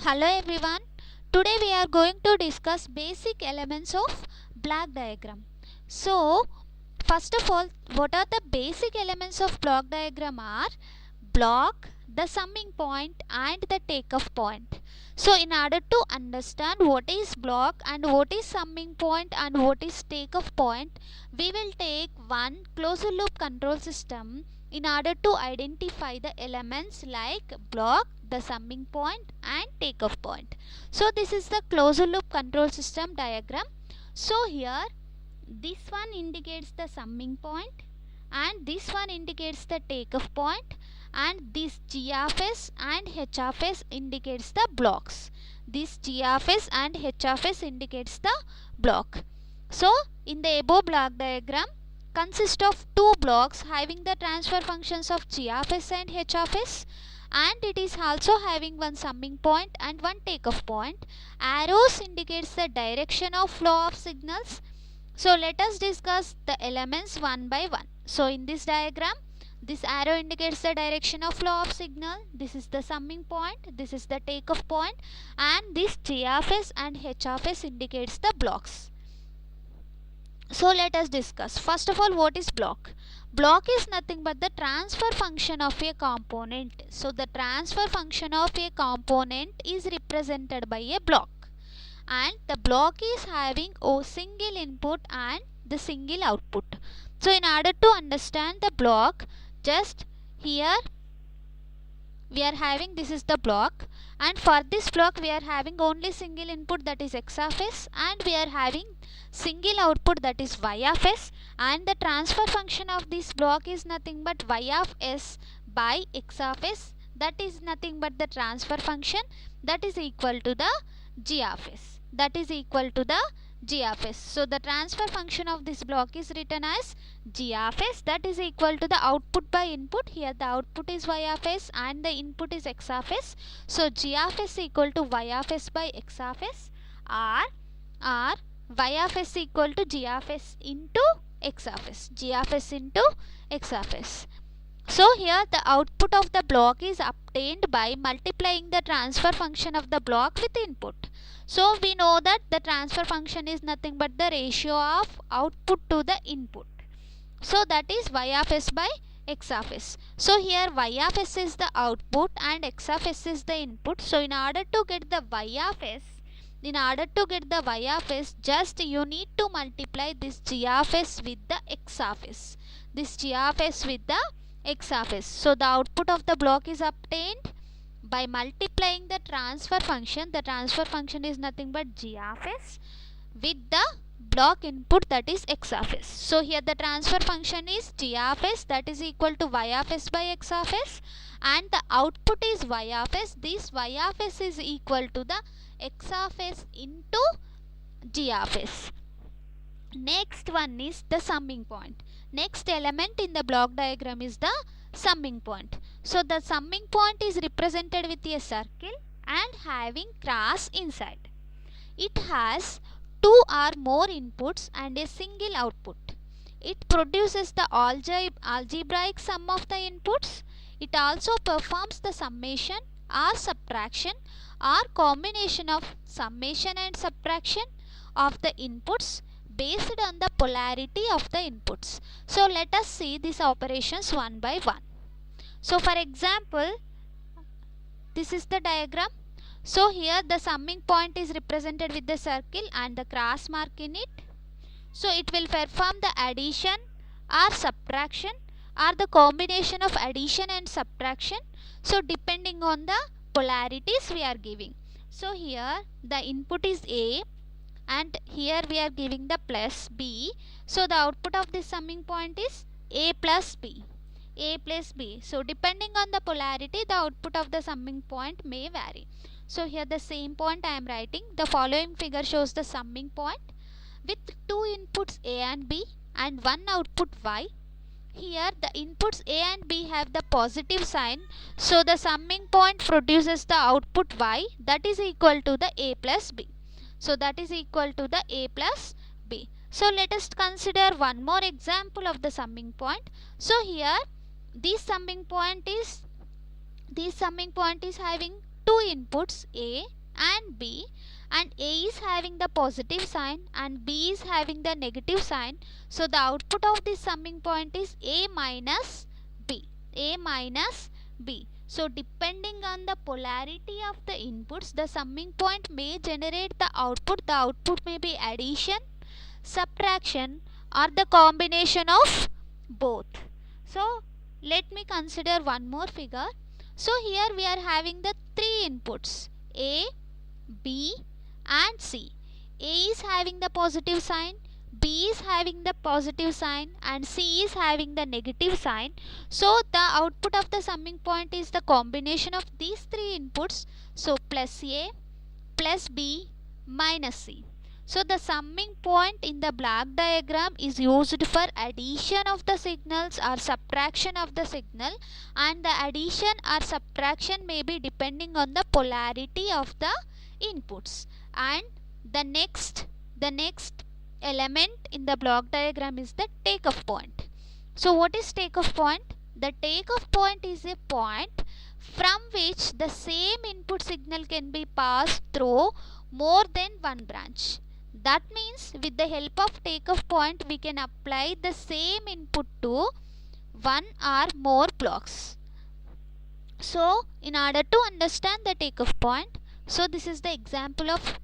Hello everyone. Today we are going to discuss basic elements of block diagram. So, first of all, what are the basic elements of block diagram are block, the summing point and the takeoff point. So, in order to understand what is block and what is summing point and what is takeoff point, we will take one closed loop control system in order to identify the elements like block, the summing point and takeoff point. So this is the closed loop control system diagram. So here this one indicates the summing point and this one indicates the takeoff point, and this G of S and H of S indicates the blocks. This G of S and H of S indicates the block. So in the above block diagram consist of two blocks having the transfer functions of G of S and H of S, and it is also having one summing point and one takeoff point. Arrows indicates the direction of flow of signals. So let us discuss the elements one by one. So in this diagram, this arrow indicates the direction of flow of signal. This is the summing point, this is the takeoff point, and this G of S and H of S indicates the blocks. So let us discuss. First of all, what is block? Block is nothing but the transfer function of a component. So the transfer function of a component is represented by a block, and the block is having a single input and the single output. So in order to understand the block, just here we are having, this is the block, and for this block we are having only single input, that is X of S, and we are having single output, that is Y of S, and the transfer function of this block is nothing but Y of S by X of S, that is nothing but the transfer function, that is equal to the G of S, that is equal to the G of S. So the transfer function of this block is written as G of S, that is equal to the output by input. Here the output is Y of S and the input is X of S. So G of S equal to Y of S by X of S, or Y of S equal to G of S into X of S, G of S into X of S. So here the output of the block is obtained by multiplying the transfer function of the block with input. So we know that the transfer function is nothing but the ratio of output to the input. So that is Y of S by X of S. So here Y of S is the output and X of S is the input. So in order to get the Y of S, just you need to multiply this G of S with the X of S. This G of S with the X of S. So the output of the block is obtained by multiplying the transfer function. The transfer function is nothing but G of S with the block input, that is X of S. So here the transfer function is G of S, that is equal to Y of S by X of S, and the output is Y of S. This Y of S is equal to the X of S into G of S. Next one is the summing point. Next element in the block diagram is the summing point. So the summing point is represented with a circle and having cross inside. It has two or more inputs and a single output. It produces the algebraic sum of the inputs. It also performs the summation or subtraction or combination of summation and subtraction of the inputs based on the polarity of the inputs. So let us see these operations one by one. So for example, this is the diagram. So here the summing point is represented with the circle and the cross mark in it. So it will perform the addition or subtraction or the combination of addition and subtraction. So depending on the polarities we are giving. So here the input is A and here we are giving the plus B. So the output of this summing point is A plus B. A plus B. So depending on the polarity, the output of the summing point may vary. So here the same point I am writing. The following figure shows the summing point with two inputs A and B and one output Y. Here the inputs A and B have the positive sign. So the summing point produces the output Y, that is equal to the A plus B. So that is equal to the A plus B. So let us consider one more example of the summing point. So here this summing point is having two inputs A and B, and A is having the positive sign and B is having the negative sign. So the output of this summing point is A minus B. A minus B. So depending on the polarity of the inputs, the summing point may generate the output. The output may be addition, subtraction, or the combination of both. So let me consider one more figure. So here we are having the three inputs A, B and C. A is having the positive sign, B is having the positive sign, and C is having the negative sign. So the output of the summing point is the combination of these three inputs. So plus A plus B minus C. So the summing point in the block diagram is used for addition of the signals or subtraction of the signal, and the addition or subtraction may be depending on the polarity of the inputs. And the next element in the block diagram is the takeoff point. So what is takeoff point? The takeoff point is a point from which the same input signal can be passed through more than one branch. That means with the help of takeoff point we can apply the same input to one or more blocks. So in order to understand the takeoff point, so this is the example of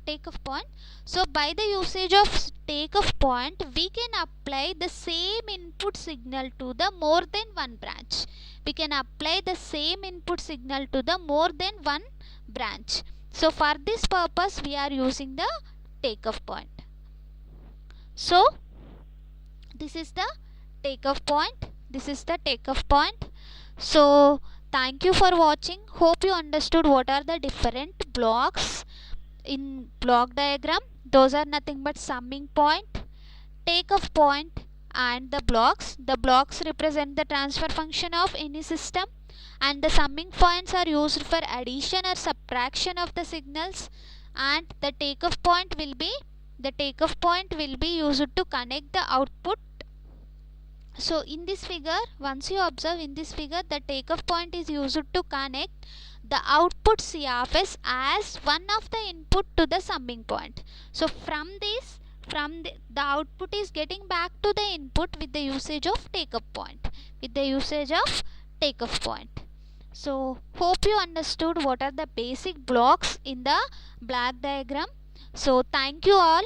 takeoff point. So by the usage of takeoff point we can apply the same input signal to the more than one branch. We can apply the same input signal to the more than one branch. So for this purpose we are using the takeoff point. So this is the takeoff point. This is the takeoff point. So thank you for watching. Hope you understood what are the different blocks in block diagram. Those are nothing but summing point, takeoff point and the blocks. The blocks represent the transfer function of any system, and the summing points are used for addition or subtraction of the signals, and the takeoff point will be used to connect the output. So in this figure, once you observe in this figure, the takeoff point is used to connect the output C of S as one of the input to the summing point. So from this, the output is getting back to the input with the usage of takeoff point. So hope you understood what are the basic blocks in the block diagram. So thank you all.